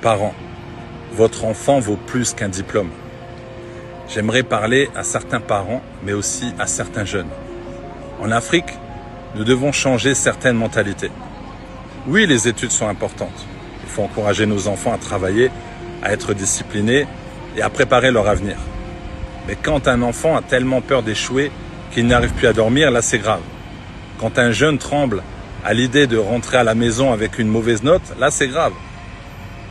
Parents, votre enfant vaut plus qu'un diplôme. J'aimerais parler à certains parents, mais aussi à certains jeunes. En Afrique, nous devons changer certaines mentalités. Oui, les études sont importantes. Il faut encourager nos enfants à travailler, à être disciplinés et à préparer leur avenir. Mais quand un enfant a tellement peur d'échouer qu'il n'arrive plus à dormir, là c'est grave. Quand un jeune tremble à l'idée de rentrer à la maison avec une mauvaise note, là c'est grave.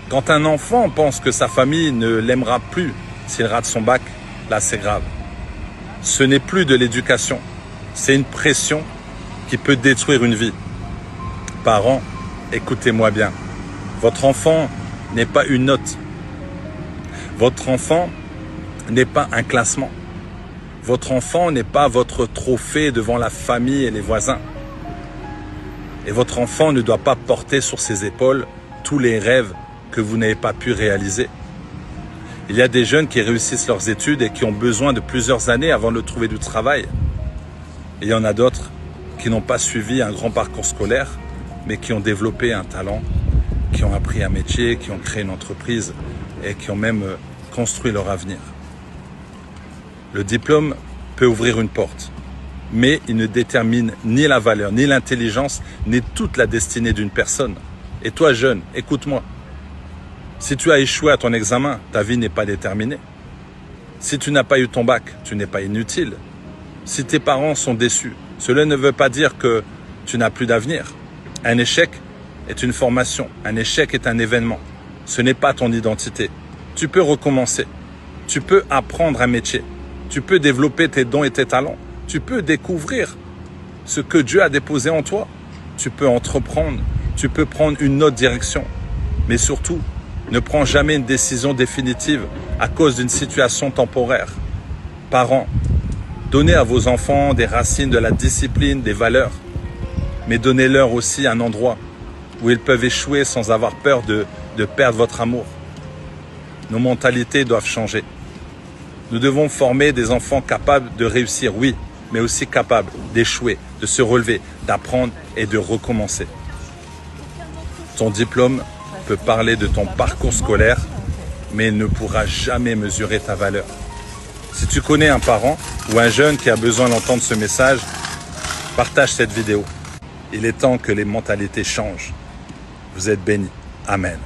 Quand un enfant pense que sa famille ne l'aimera plus s'il rate son bac, là c'est grave. Ce n'est plus de l'éducation, c'est une pression qui peut détruire une vie. Parents, écoutez-moi bien. Votre enfant n'est pas une note. Votre enfant n'est pas un classement. Votre enfant n'est pas votre trophée devant la famille et les voisins. Et votre enfant ne doit pas porter sur ses épaules tous les rêves que vous n'avez pas pu réaliser. Il y a des jeunes qui réussissent leurs études et qui ont besoin de plusieurs années avant de trouver du travail. Et il y en a d'autres qui n'ont pas suivi un grand parcours scolaire, mais qui ont développé un talent, qui ont appris un métier, qui ont créé une entreprise et qui ont même construit leur avenir. Le diplôme peut ouvrir une porte, mais il ne détermine ni la valeur, ni l'intelligence, ni toute la destinée d'une personne. Et toi, jeune, écoute-moi. Si tu as échoué à ton examen, ta vie n'est pas déterminée. Si tu n'as pas eu ton bac, tu n'es pas inutile. Si tes parents sont déçus, cela ne veut pas dire que tu n'as plus d'avenir. Un échec est une formation, un échec est un événement. Ce n'est pas ton identité. Tu peux recommencer. Tu peux apprendre un métier. Tu peux développer tes dons et tes talents. Tu peux découvrir ce que Dieu a déposé en toi. Tu peux entreprendre. Tu peux prendre une autre direction. Mais surtout, ne prends jamais une décision définitive à cause d'une situation temporaire. Parents, donnez à vos enfants des racines de la discipline, des valeurs. Mais donnez-leur aussi un endroit où ils peuvent échouer sans avoir peur de perdre votre amour. Nos mentalités doivent changer. Nous devons former des enfants capables de réussir, oui, mais aussi capables d'échouer, de se relever, d'apprendre et de recommencer. Ton diplôme peut parler de ton parcours scolaire, mais il ne pourra jamais mesurer ta valeur. Si tu connais un parent ou un jeune qui a besoin d'entendre ce message, partage cette vidéo. Il est temps que les mentalités changent. Vous êtes bénis. Amen.